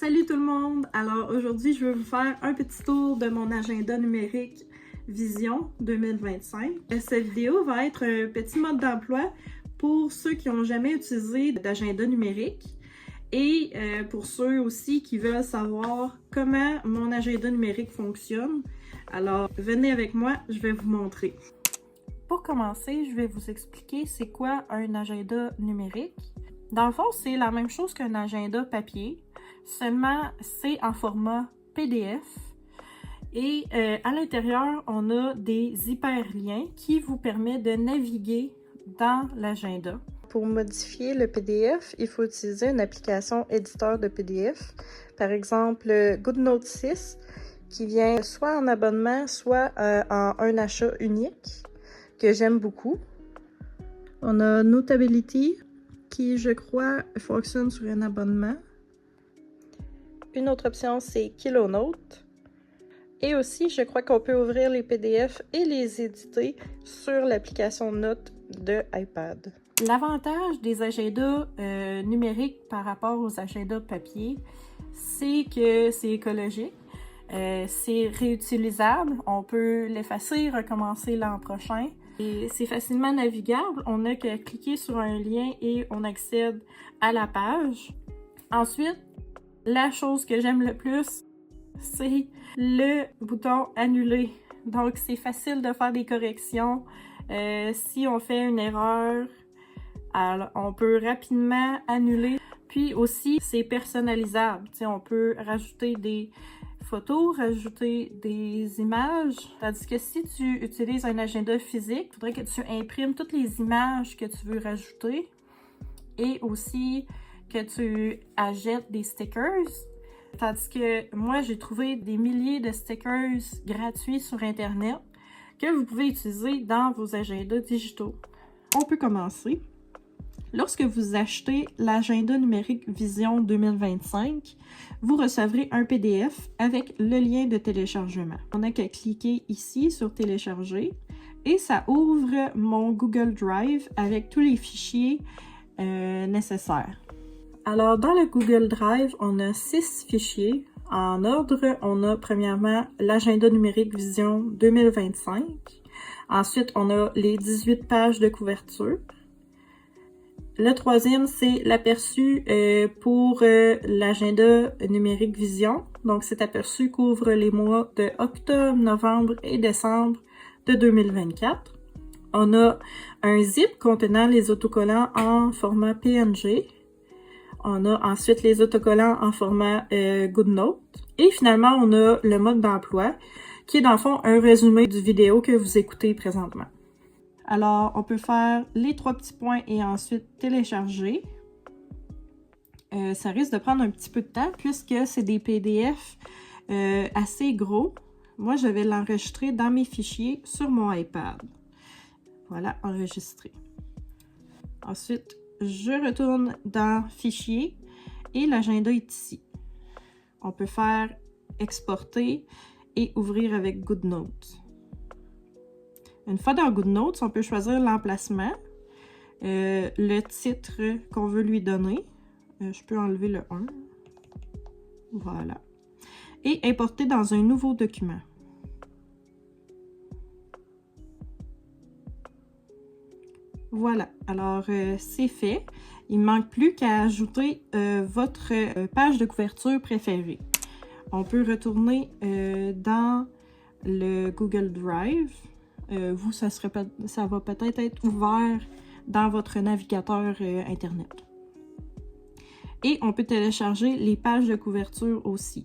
Salut tout le monde! Alors aujourd'hui, je vais vous faire un petit tour de mon agenda numérique Vision 2025. Cette vidéo va être un petit mode d'emploi pour ceux qui n'ont jamais utilisé d'agenda numérique et pour ceux aussi qui veulent savoir comment mon agenda numérique fonctionne. Alors venez avec moi, je vais vous montrer. Pour commencer, je vais vous expliquer c'est quoi un agenda numérique. Dans le fond, c'est la même chose qu'un agenda papier, seulement c'est en format PDF. Et à l'intérieur, on a des hyperliens qui vous permettent de naviguer dans l'agenda. Pour modifier le PDF, il faut utiliser une application éditeur de PDF. Par exemple, GoodNote 6, qui vient soit en abonnement, soit en un achat unique, que j'aime beaucoup. On a Notability, qui, je crois, fonctionne sur un abonnement. Une autre option, c'est KiloNote. Et aussi, je crois qu'on peut ouvrir les PDF et les éditer sur l'application Notes de iPad. L'avantage des agendas numériques par rapport aux agendas papier, c'est que c'est écologique, c'est réutilisable, on peut l'effacer, recommencer l'an prochain. Et c'est facilement navigable, on n'a qu'à cliquer sur un lien et on accède à la page. Ensuite, la chose que j'aime le plus, c'est le bouton annuler. Donc c'est facile de faire des corrections. Si on fait une erreur, alors, on peut rapidement annuler. Puis aussi, c'est personnalisable. T'sais, on peut rajouter des photos, rajouter des images. Tandis que si tu utilises un agenda physique, il faudrait que tu imprimes toutes les images que tu veux rajouter et aussi que tu achètes des stickers. Tandis que moi, j'ai trouvé des milliers de stickers gratuits sur Internet que vous pouvez utiliser dans vos agendas digitaux. On peut commencer. Lorsque vous achetez l'agenda numérique Vision 2025, vous recevrez un PDF avec le lien de téléchargement. On n'a qu'à cliquer ici sur télécharger et ça ouvre mon Google Drive avec tous les fichiers nécessaires. Alors dans le Google Drive, on a 6 fichiers. En ordre, on a premièrement l'agenda numérique Vision 2025. Ensuite, on a les 18 pages de couverture. Le troisième, c'est l'aperçu pour l'agenda numérique Vision. Donc, cet aperçu couvre les mois de octobre, novembre et décembre de 2024. On a un zip contenant les autocollants en format PNG. On a ensuite les autocollants en format GoodNote. Et finalement, on a le mode d'emploi, qui est dans le fond un résumé du vidéo que vous écoutez présentement. Alors, on peut faire les 3 petits points et ensuite télécharger. Ça risque de prendre un petit peu de temps puisque c'est des PDF assez gros. Moi, je vais l'enregistrer dans mes fichiers sur mon iPad. Voilà, enregistré. Ensuite, je retourne dans Fichier et l'agenda est ici. On peut faire exporter et ouvrir avec GoodNote. Une fois dans GoodNotes, on peut choisir l'emplacement, le titre qu'on veut lui donner. Je peux enlever le 1. Voilà. Et importer dans un nouveau document. Voilà. Alors, c'est fait. Il ne manque plus qu'à ajouter votre page de couverture préférée. On peut retourner dans le Google Drive. Vous, ça va peut-être être ouvert dans votre navigateur Internet. Et on peut télécharger les pages de couverture aussi.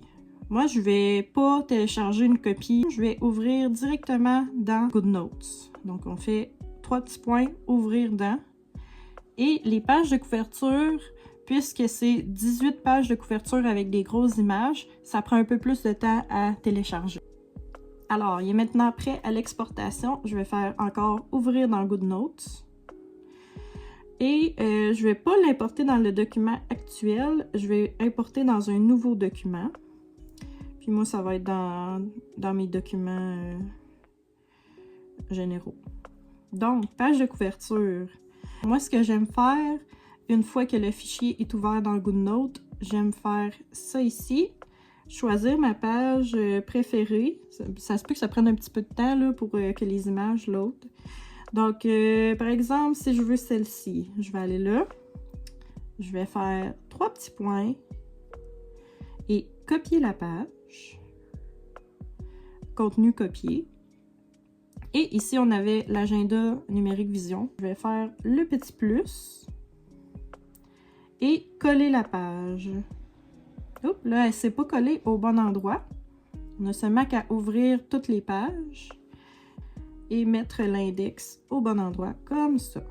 Moi, je ne vais pas télécharger une copie. Je vais ouvrir directement dans GoodNotes. Donc, on fait 3 petits points, ouvrir dans. Et les pages de couverture, puisque c'est 18 pages de couverture avec des grosses images, ça prend un peu plus de temps à télécharger. Alors, il est maintenant prêt à l'exportation. Je vais faire encore ouvrir dans GoodNotes. Et je ne vais pas l'importer dans le document actuel. Je vais importer dans un nouveau document. Puis moi, ça va être dans mes documents généraux. Donc, page de couverture. Moi, ce que j'aime faire, une fois que le fichier est ouvert dans GoodNote, j'aime faire ça ici. Choisir ma page préférée. Ça se peut que ça prenne un petit peu de temps là, pour que les images loadent. Donc, par exemple, si je veux celle-ci, je vais aller là. Je vais faire 3 petits points et copier la page. Contenu copié. Et ici, on avait l'agenda numérique vision. Je vais faire le petit plus et coller la page. Oups, là, elle ne s'est pas collée au bon endroit. On a seulement qu'à ouvrir toutes les pages et mettre l'index au bon endroit, comme ça.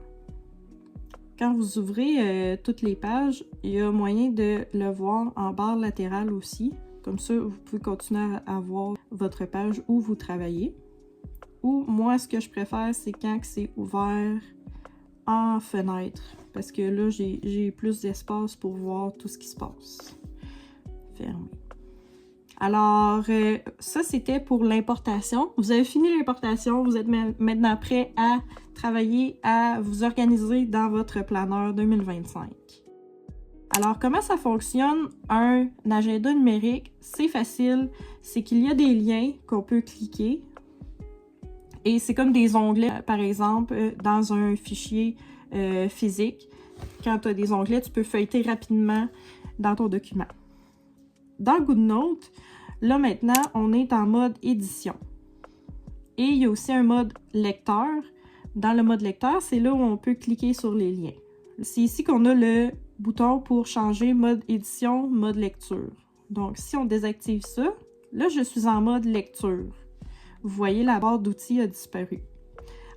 Quand vous ouvrez toutes les pages, il y a moyen de le voir en barre latérale aussi. Comme ça, vous pouvez continuer à voir votre page où vous travaillez. Ou moi, ce que je préfère, c'est quand c'est ouvert en fenêtre. Parce que là, j'ai plus d'espace pour voir tout ce qui se passe. Fermé. Alors, ça, c'était pour l'importation. Vous avez fini l'importation. Vous êtes maintenant prêt à travailler, à vous organiser dans votre planeur 2025. Alors, comment ça fonctionne un agenda numérique? C'est facile. C'est qu'il y a des liens qu'on peut cliquer. Et c'est comme des onglets, par exemple, dans un fichier physique. Quand tu as des onglets, tu peux feuilleter rapidement dans ton document. Dans GoodNote, là maintenant, on est en mode édition. Et il y a aussi un mode lecteur. Dans le mode lecteur, c'est là où on peut cliquer sur les liens. C'est ici qu'on a le bouton pour changer mode édition, mode lecture. Donc, si on désactive ça, là, je suis en mode lecture. Vous voyez, la barre d'outils a disparu.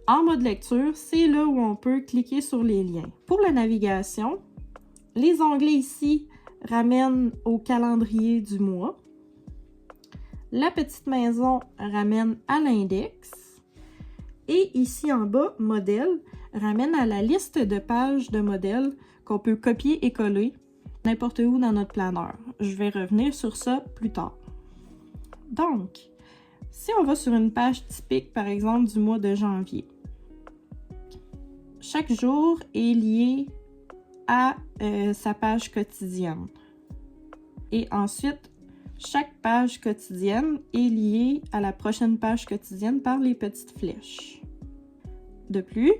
En mode lecture, c'est là où on peut cliquer sur les liens. Pour la navigation, les onglets ici ramènent au calendrier du mois. La petite maison ramène à l'index. Et ici en bas, modèle, ramène à la liste de pages de modèles qu'on peut copier et coller n'importe où dans notre planeur. Je vais revenir sur ça plus tard. Donc, si on va sur une page typique, par exemple, du mois de janvier, chaque jour est lié à sa page quotidienne. Et ensuite, chaque page quotidienne est liée à la prochaine page quotidienne par les petites flèches. De plus,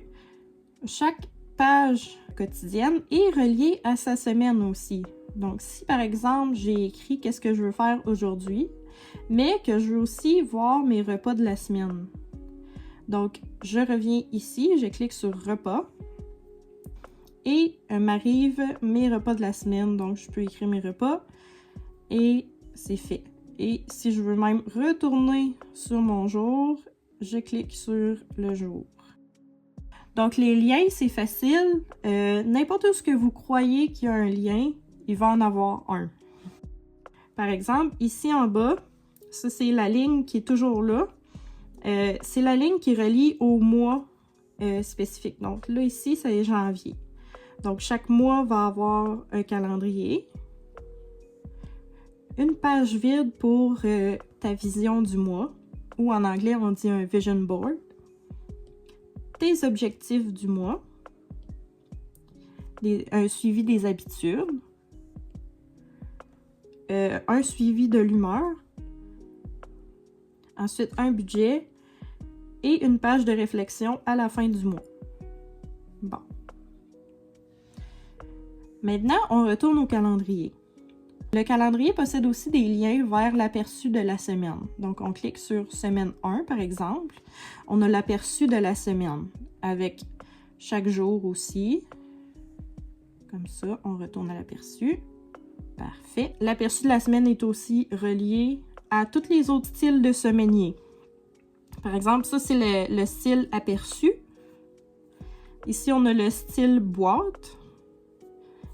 chaque page quotidienne est reliée à sa semaine aussi. Donc, si par exemple, j'ai écrit qu'est-ce que je veux faire aujourd'hui, mais que je veux aussi voir mes repas de la semaine. Donc, je reviens ici, je clique sur repas et m'arrive mes repas de la semaine. Donc, je peux écrire mes repas et c'est fait. Et si je veux même retourner sur mon jour, je clique sur le jour. Donc, les liens, c'est facile. N'importe où ce que vous croyez qu'il y a un lien, il va en avoir un. Par exemple, ici en bas, ça c'est la ligne qui est toujours là. C'est la ligne qui relie au mois spécifique. Donc là, ici, c'est janvier. Donc, chaque mois va avoir un calendrier. Une page vide pour ta vision du mois, ou en anglais, on dit un vision board. Tes objectifs du mois. Un suivi des habitudes. Un suivi de l'humeur. Ensuite, un budget. Et une page de réflexion à la fin du mois. Bon. Maintenant, on retourne au calendrier. Le calendrier possède aussi des liens vers l'aperçu de la semaine. Donc, on clique sur semaine 1, par exemple. On a l'aperçu de la semaine avec chaque jour aussi. Comme ça, on retourne à l'aperçu. Parfait. L'aperçu de la semaine est aussi relié à tous les autres styles de semainier. Par exemple, ça, c'est le style aperçu. Ici, on a le style boîte.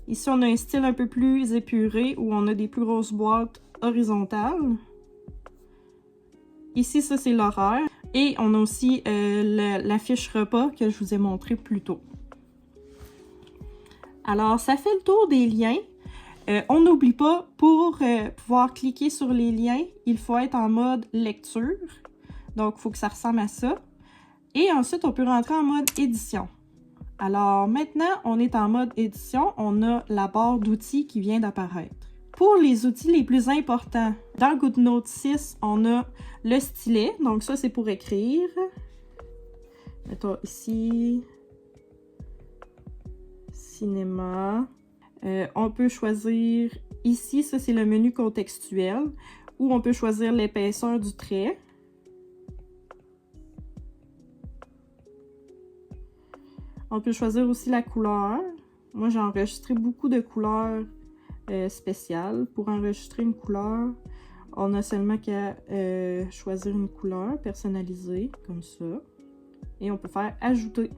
Ici, on a un style un peu plus épuré où on a des plus grosses boîtes horizontales. Ici, ça, c'est l'horaire. Et on a aussi la fiche repas que je vous ai montré plus tôt. Alors, ça fait le tour des liens. On n'oublie pas, pour pouvoir cliquer sur les liens, il faut être en mode lecture. Donc, il faut que ça ressemble à ça. Et ensuite, on peut rentrer en mode édition. Alors, maintenant, on est en mode édition. On a la barre d'outils qui vient d'apparaître. pour les outils les plus importants, dans GoodNote 6, on a le stylet. Donc ça, c'est pour écrire. Mettons ici. Cinéma. On peut choisir ici, ça c'est le menu contextuel, où on peut choisir l'épaisseur du trait. On peut choisir aussi la couleur. Moi, j'ai enregistré beaucoup de couleurs spéciales. Pour enregistrer une couleur, on a seulement qu'à choisir une couleur personnalisée, comme ça. Et on peut faire ajouter.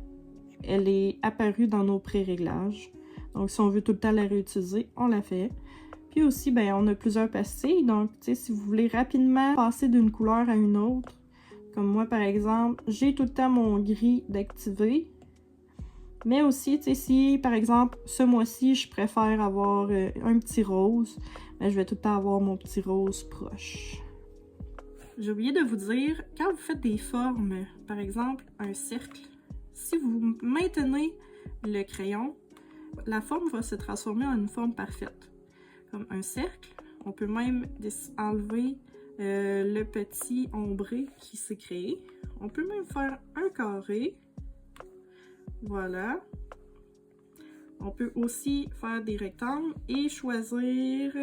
Elle est apparue dans nos pré-réglages. Donc, si on veut tout le temps la réutiliser, on la fait. Puis aussi, ben, on a plusieurs pastilles. Donc, tu sais, si vous voulez rapidement passer d'une couleur à une autre, comme moi, par exemple, j'ai tout le temps mon gris d'activer. Mais aussi, tu sais, si, par exemple, ce mois-ci, je préfère avoir un petit rose, ben, je vais tout le temps avoir mon petit rose proche. J'ai oublié de vous dire, quand vous faites des formes, par exemple, un cercle, si vous maintenez le crayon, la forme va se transformer en une forme parfaite. Comme un cercle, on peut même enlever le petit ombré qui s'est créé. On peut même faire un carré. Voilà. On peut aussi faire des rectangles et choisir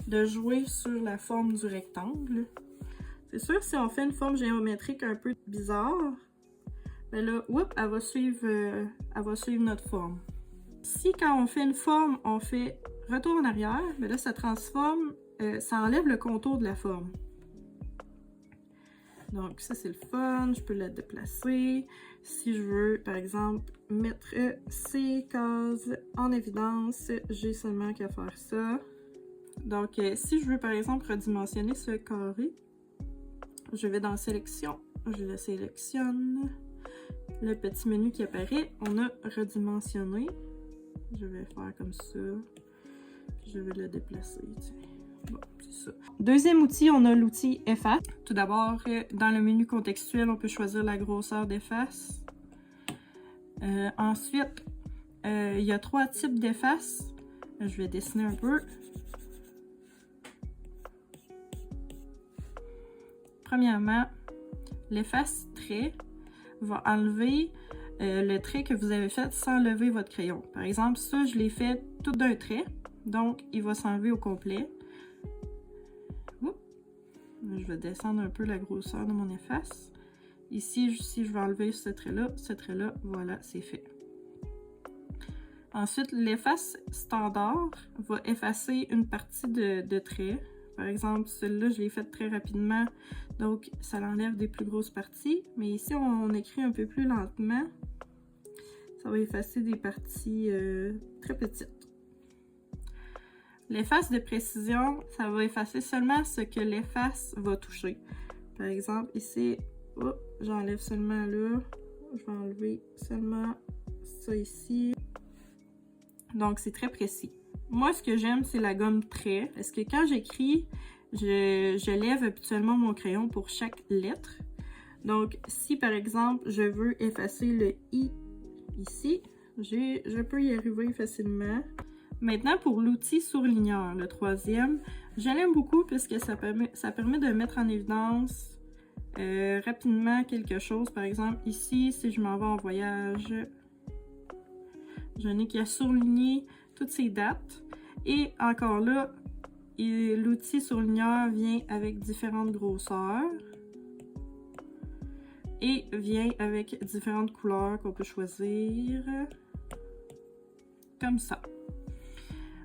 de jouer sur la forme du rectangle. C'est sûr, si on fait une forme géométrique un peu bizarre, ben là, elle va suivre notre forme. Si quand on fait une forme, on fait retour en arrière, ben là, ça transforme, ça enlève le contour de la forme. Donc ça, c'est le fun, je peux la déplacer. Si je veux, par exemple, mettre ces cases en évidence, j'ai seulement qu'à faire ça. Donc, si je veux, par exemple, redimensionner ce carré, je vais dans Sélection, je le sélectionne. Le petit menu qui apparaît, on a redimensionné. Je vais faire comme ça. Je vais le déplacer. Tiens. Bon, c'est ça. Deuxième outil, on a l'outil Efface. Tout d'abord, dans le menu contextuel, on peut choisir la grosseur d'efface. Ensuite, il y a 3 types d'efface. Je vais dessiner un peu. Premièrement, l'efface trait va enlever le trait que vous avez fait sans lever votre crayon. Par exemple, ça, je l'ai fait tout d'un trait, donc il va s'enlever au complet. Oups. Je vais descendre un peu la grosseur de mon efface. Ici, si je veux enlever ce trait-là, voilà, c'est fait. Ensuite, l'efface standard va effacer une partie de trait. Par exemple, celle-là, je l'ai faite très rapidement, donc ça l'enlève des plus grosses parties. Mais ici, on écrit un peu plus lentement. Ça va effacer des parties très petites. L'efface de précision, ça va effacer seulement ce que l'efface va toucher. Par exemple, ici, oh, j'enlève seulement là. Je vais enlever seulement ça ici. Donc, c'est très précis. Moi, ce que j'aime, c'est la gomme trait. Parce que quand j'écris, je lève habituellement mon crayon pour chaque lettre. Donc, si par exemple, je veux effacer le I ici, je peux y arriver facilement. Maintenant, pour l'outil surligneur, le troisième, je l'aime beaucoup puisque ça permet de mettre en évidence rapidement quelque chose. Par exemple, ici, si je m'en vais en voyage, je n'ai qu'à surligner toutes ces dates. Et encore là, l'outil surligneur vient avec différentes grosseurs et vient avec différentes couleurs qu'on peut choisir, comme ça.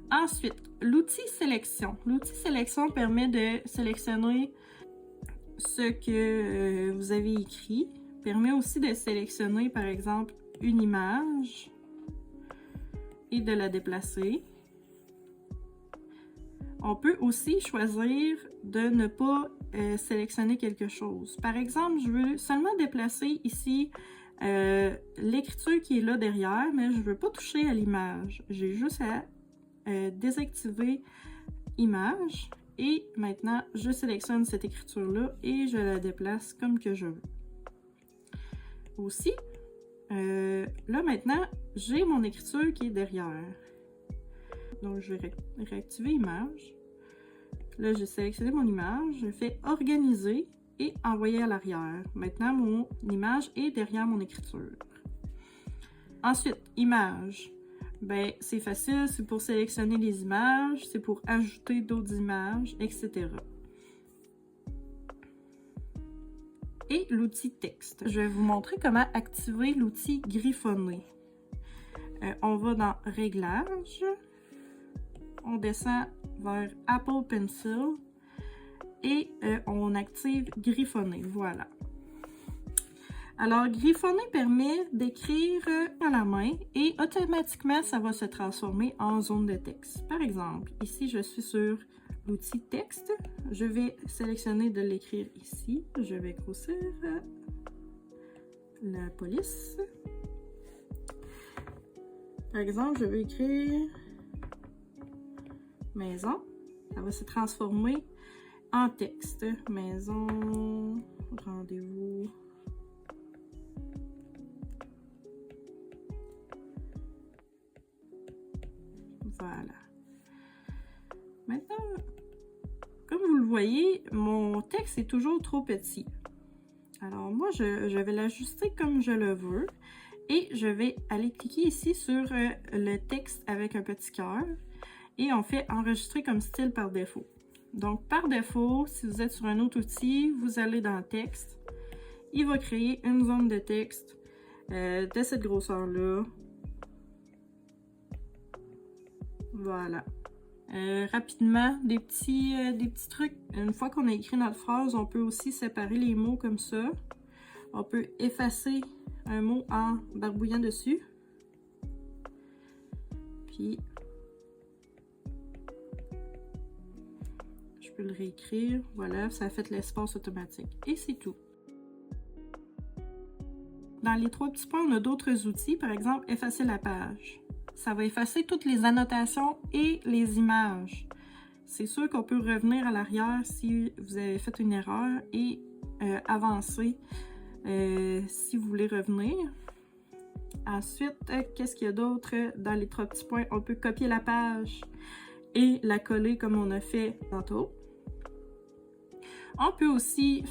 Ensuite, l'outil sélection. L'outil sélection permet de sélectionner ce que vous avez écrit. Permet aussi de sélectionner, par exemple, une image et de la déplacer. On peut aussi choisir de ne pas sélectionner quelque chose. Par exemple, je veux seulement déplacer ici l'écriture qui est là derrière, mais je ne veux pas toucher à l'image. J'ai juste à désactiver image et maintenant je sélectionne cette écriture-là et je la déplace comme que je veux. Aussi, là maintenant, j'ai mon écriture qui est derrière. Donc, je vais réactiver image. Là, j'ai sélectionné mon image. Je fais organiser et envoyer à l'arrière. Maintenant, mon image est derrière mon écriture. Ensuite, image. Ben, c'est facile, c'est pour sélectionner les images, c'est pour ajouter d'autres images, etc. Et l'outil texte. Je vais vous montrer comment activer l'outil griffonner. On va dans Réglages, on descend vers Apple Pencil et on active griffonner. Voilà. Alors, griffonner permet d'écrire à la main et automatiquement, ça va se transformer en zone de texte. Par exemple, ici, je suis sur l'outil texte. Je vais sélectionner de l'écrire ici. Je vais grossir la police. Par exemple, je vais écrire maison. Ça va se transformer en texte. Maison, rendez-vous. Voilà. Maintenant, comme vous le voyez, mon texte est toujours trop petit. Alors moi, je vais l'ajuster comme je le veux et je vais aller cliquer ici sur le texte avec un petit cœur et on fait enregistrer comme style par défaut. Donc par défaut, si vous êtes sur un autre outil, vous allez dans texte. Il va créer une zone de texte de cette grosseur-là. Voilà. Rapidement, des petits trucs. Une fois qu'on a écrit notre phrase, on peut aussi séparer les mots comme ça. On peut effacer un mot en barbouillant dessus. Puis, je peux le réécrire. Voilà, ça a fait l'espace automatique. Et c'est tout. Dans les 3 petits points, on a d'autres outils. Par exemple, effacer la page. Ça va effacer toutes les annotations et les images. C'est sûr qu'on peut revenir à l'arrière si vous avez fait une erreur et avancer si vous voulez revenir. Ensuite, qu'est-ce qu'il y a d'autre dans les 3 petits points? On peut copier la page et la coller comme on a fait tantôt. On peut aussi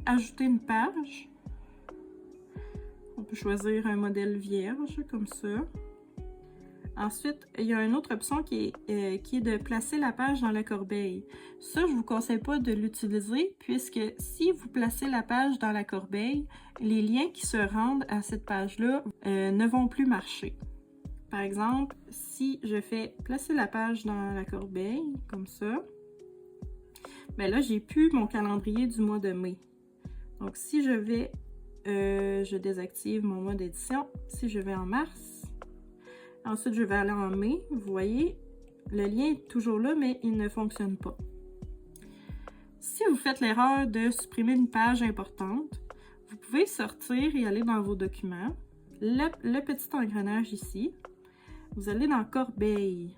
ajouter une page. On peut choisir un modèle vierge comme ça. Ensuite, il y a une autre option qui est de placer la page dans la corbeille. Ça, je ne vous conseille pas de l'utiliser puisque si vous placez la page dans la corbeille, les liens qui se rendent à cette page-là ne vont plus marcher. Par exemple, si je fais placer la page dans la corbeille, comme ça, bien là, j'ai plus mon calendrier du mois de mai. Donc, si je vais, je désactive mon mode édition. Si je vais en mars, ensuite, je vais aller en mai. Vous voyez, le lien est toujours là, mais il ne fonctionne pas. Si vous faites l'erreur de supprimer une page importante, vous pouvez sortir et aller dans vos documents. Le petit engrenage ici. Vous allez dans Corbeille.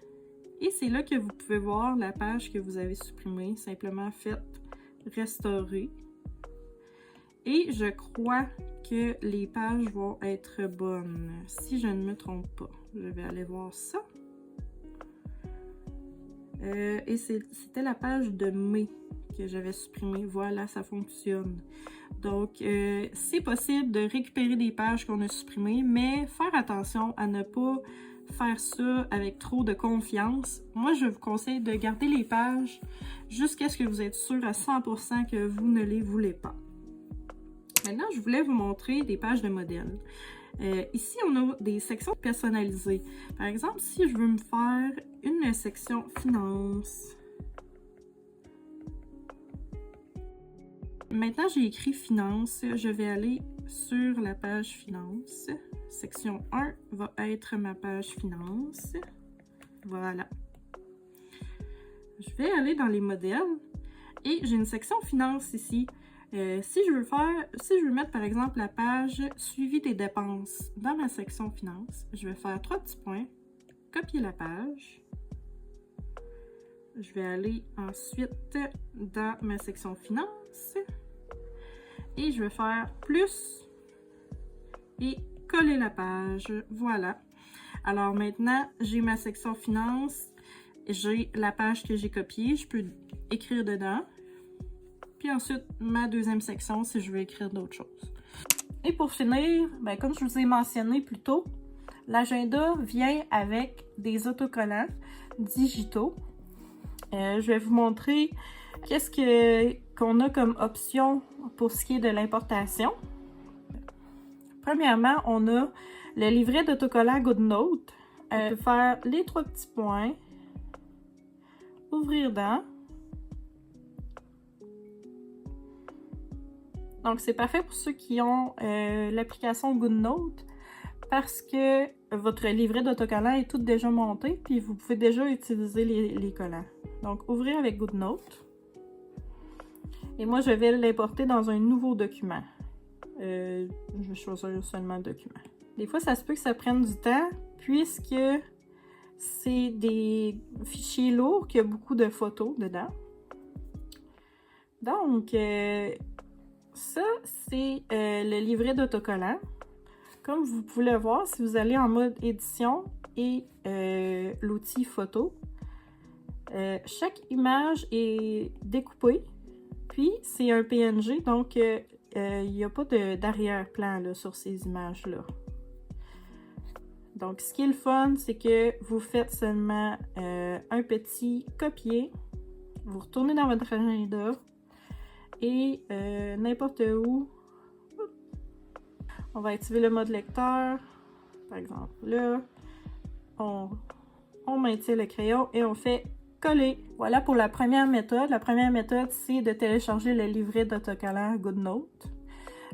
Et c'est là que vous pouvez voir la page que vous avez supprimée. Simplement faites restaurer. Et je crois que les pages vont être bonnes, si je ne me trompe pas. Je vais aller voir ça. Et c'était la page de mai que j'avais supprimée. Voilà, ça fonctionne. Donc, c'est possible de récupérer des pages qu'on a supprimées, mais faire attention à ne pas faire ça avec trop de confiance. Moi, je vous conseille de garder les pages jusqu'à ce que vous êtes sûr à 100% que vous ne les voulez pas. Maintenant, je voulais vous montrer des pages de modèles. Ici, on a des sections personnalisées. Par exemple, si je veux me faire une section finance. Maintenant, j'ai écrit finance. Je vais aller sur la page finance. Section 1 va être ma page finance. Voilà. Je vais aller dans les modèles et j'ai une section finance ici. Si je veux mettre par exemple la page suivi des dépenses dans ma section finance, je vais faire 3 petits points, copier la page. Je vais aller ensuite dans ma section finance et je vais faire plus et coller la page. Voilà. Alors maintenant, j'ai ma section finance, j'ai la page que j'ai copiée, je peux écrire dedans. Puis ensuite, ma deuxième section si je veux écrire d'autres choses. Et pour finir, ben, comme je vous ai mentionné plus tôt, l'agenda vient avec des autocollants digitaux. Je vais vous montrer qu'est-ce qu'on a comme option pour ce qui est de l'importation. Premièrement, on a le livret d'autocollant GoodNote. On peut faire les 3 petits points, ouvrir dans. Donc, c'est parfait pour ceux qui ont l'application GoodNote parce que votre livret d'autocollant est tout déjà monté puis vous pouvez déjà utiliser les collants. Donc, ouvrir avec GoodNote. Et moi, je vais l'importer dans un nouveau document. Je vais choisir seulement le document. Des fois, ça se peut que ça prenne du temps puisque c'est des fichiers lourds qui ont beaucoup de photos dedans. Donc, ça, c'est le livret d'autocollant. Comme vous pouvez le voir, si vous allez en mode édition et l'outil photo, chaque image est découpée, puis c'est un PNG, donc il n'y a pas d'arrière-plan sur ces images-là. Donc, ce qui est le fun, c'est que vous faites seulement un petit copier, vous retournez dans votre agenda et n'importe où, on va activer le mode lecteur, par exemple là, on maintient le crayon et on fait coller. Voilà pour la première méthode. La première méthode, c'est de télécharger le livret d'autocollant GoodNote.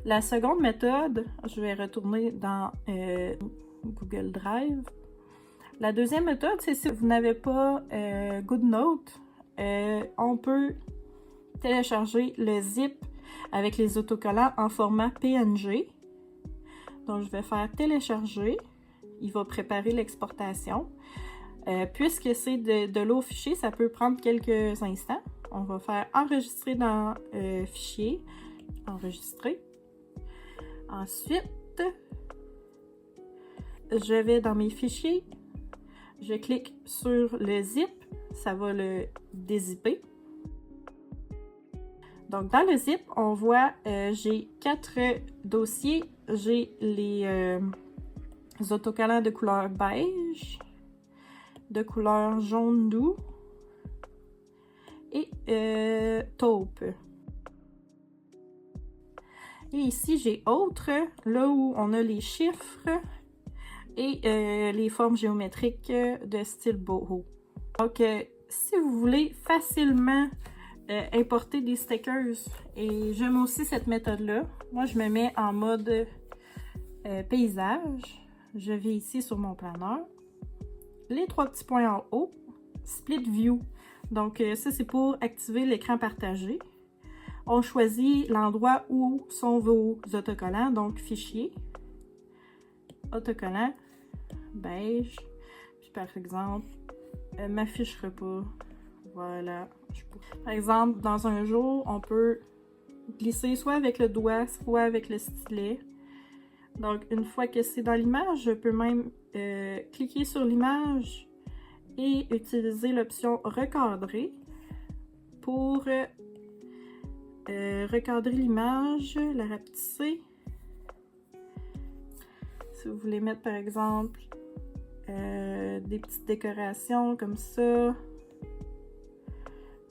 La seconde méthode, je vais retourner dans Google Drive. La deuxième méthode, c'est si vous n'avez pas GoodNote, on peut télécharger le zip avec les autocollants en format PNG. Donc, je vais faire télécharger. Il va préparer l'exportation. Puisque c'est de l'eau fichier, ça peut prendre quelques instants. On va faire enregistrer dans fichier, enregistrer. Ensuite, je vais dans mes fichiers, je clique sur le zip, ça va le dézipper. Donc, dans le zip, on voit, j'ai 4 dossiers. J'ai les autocollants de couleur beige, de couleur jaune doux et taupe. Et ici, j'ai autres, là où on a les chiffres et les formes géométriques de style boho. Donc, si vous voulez facilement importer des stickers, et j'aime aussi cette méthode-là, moi je me mets en mode paysage. Je vais ici sur mon planeur. Les 3 petits points en haut, Split View. Donc, ça, c'est pour activer l'écran partagé. On choisit l'endroit où sont vos autocollants, donc fichier, autocollant, beige. Puis, par exemple, ma fiche repas. Voilà. Par exemple, dans un jour, on peut glisser soit avec le doigt, soit avec le stylet. Donc, une fois que c'est dans l'image, je peux même cliquer sur l'image et utiliser l'option recadrer pour recadrer l'image, la rapetisser. Si vous voulez mettre par exemple des petites décorations comme ça,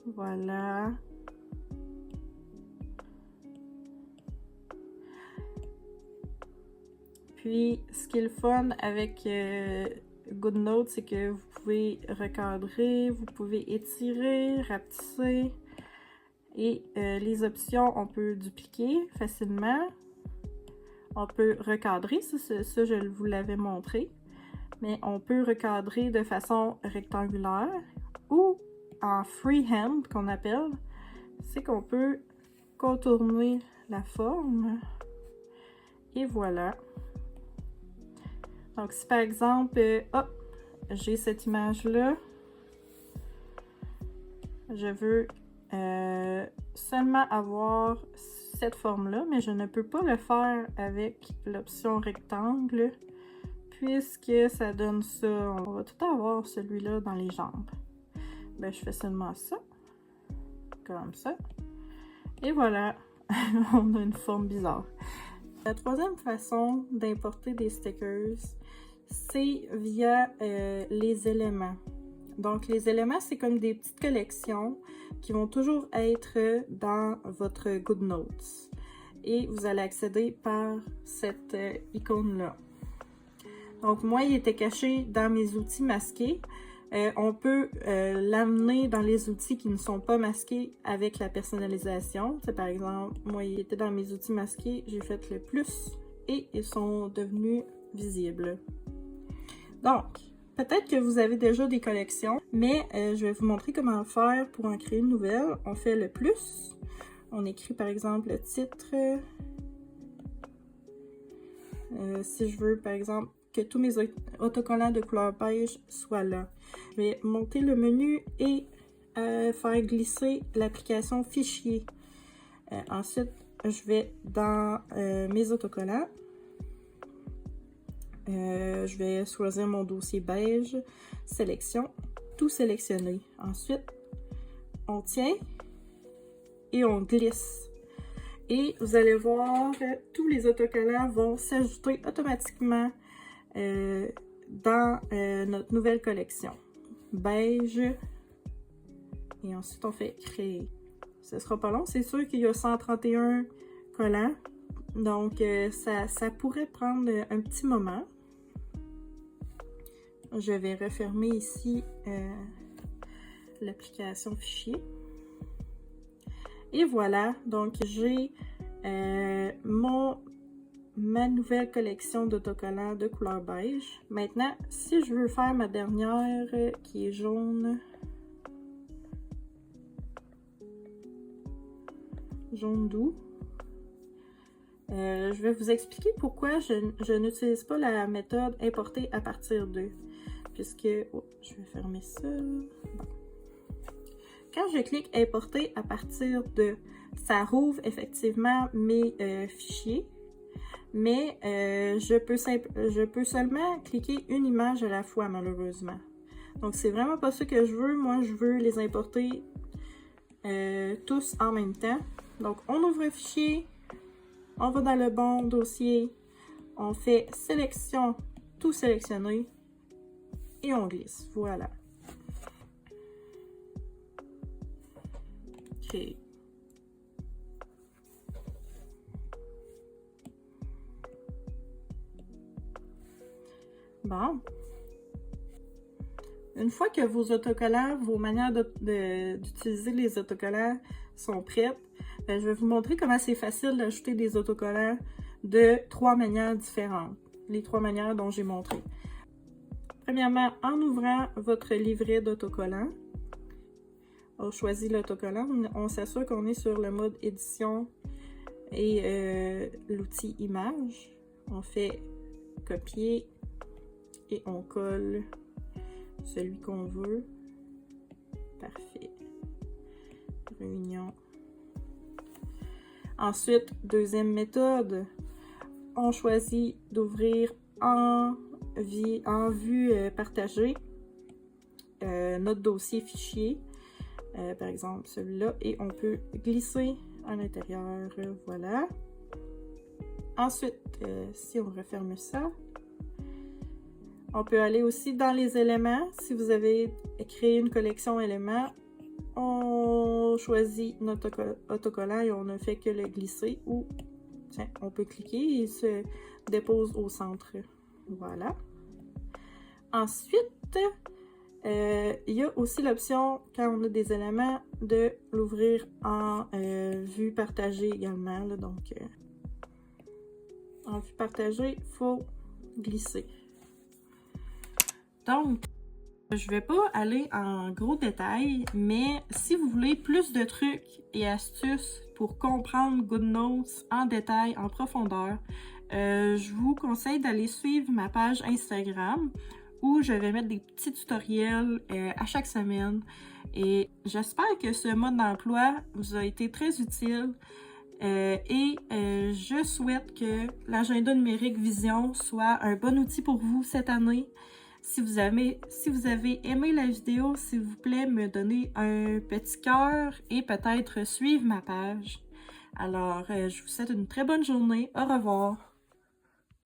voilà. Puis, ce qui est le fun avec GoodNote, c'est que vous pouvez recadrer, vous pouvez étirer, rapetisser. Et les options, on peut dupliquer facilement. On peut recadrer, ça je vous l'avais montré. Mais on peut recadrer de façon rectangulaire ou en freehand qu'on appelle. C'est qu'on peut contourner la forme. Et voilà. Donc, si par exemple, j'ai cette image-là, je veux seulement avoir cette forme-là, mais je ne peux pas le faire avec l'option rectangle, puisque ça donne ça, on va tout avoir celui-là dans les jambes. Ben, je fais seulement ça, comme ça. Et voilà, on a une forme bizarre. La troisième façon d'importer des stickers, c'est via les éléments. Donc, les éléments, c'est comme des petites collections qui vont toujours être dans votre GoodNotes. Et vous allez accéder par cette icône-là. Donc, moi, il était caché dans mes outils masqués. On peut l'amener dans les outils qui ne sont pas masqués avec la personnalisation. C'est par exemple, moi, il était dans mes outils masqués, j'ai fait le plus et ils sont devenus visibles. Donc, peut-être que vous avez déjà des collections, mais je vais vous montrer comment faire pour en créer une nouvelle. On fait le plus. On écrit par exemple le titre. Si je veux, par exemple, que tous mes autocollants de couleur beige soient là. Je vais monter le menu et faire glisser l'application Fichier. Ensuite, je vais dans mes autocollants. Je vais choisir mon dossier beige, sélection, tout sélectionner. Ensuite, on tient et on glisse. Et vous allez voir, tous les autocollants vont s'ajouter automatiquement dans notre nouvelle collection. Beige. Et ensuite, on fait créer. Ce sera pas long. C'est sûr qu'il y a 131 collants. Donc, ça pourrait prendre un petit moment. Je vais refermer ici l'application Fichier. Et voilà, donc j'ai ma nouvelle collection d'autocollants de couleur beige. Maintenant, si je veux faire ma dernière qui est jaune doux, je vais vous expliquer pourquoi je n'utilise pas la méthode importer à partir de. Puisque, oh, je vais fermer ça. Bon. Quand je clique importer à partir de, ça rouvre effectivement mes fichiers, mais je peux seulement cliquer une image à la fois malheureusement. Donc c'est vraiment pas ça que je veux. Moi je veux les importer tous en même temps. Donc on ouvre un fichier, on va dans le bon dossier, on fait sélection, tout sélectionner et on glisse. Voilà. Ok. Bon. Une fois que vos autocollants, vos manières d'utiliser les autocollants sont prêtes, je vais vous montrer comment c'est facile d'ajouter des autocollants de 3 manières différentes. Les 3 manières dont j'ai montré. Premièrement, en ouvrant votre livret d'autocollants, on choisit l'autocollant, on s'assure qu'on est sur le mode édition et l'outil image. On fait copier et on colle celui qu'on veut. Parfait. Réunion. Ensuite, deuxième méthode, on choisit d'ouvrir en vue partagée notre dossier fichier, par exemple celui-là, et on peut glisser à l'intérieur, voilà. Ensuite, si on referme ça, on peut aller aussi dans les éléments. Si vous avez créé une collection éléments, on choisit notre autocollant et on ne fait que le glisser, ou tiens, on peut cliquer et il se dépose au centre. Voilà. Ensuite, il y a aussi l'option, quand on a des éléments, de l'ouvrir en vue partagée également. Là, donc, en vue partagée, il faut glisser. Donc, je ne vais pas aller en gros détail, mais si vous voulez plus de trucs et astuces pour comprendre GoodNotes en détail, en profondeur, je vous conseille d'aller suivre ma page Instagram où je vais mettre des petits tutoriels à chaque semaine. Et j'espère que ce mode d'emploi vous a été très utile. Je souhaite que l'agenda numérique Vision soit un bon outil pour vous cette année. Si vous avez aimé la vidéo, s'il vous plaît, me donner un petit cœur et peut-être suivre ma page. Alors, je vous souhaite une très bonne journée. Au revoir!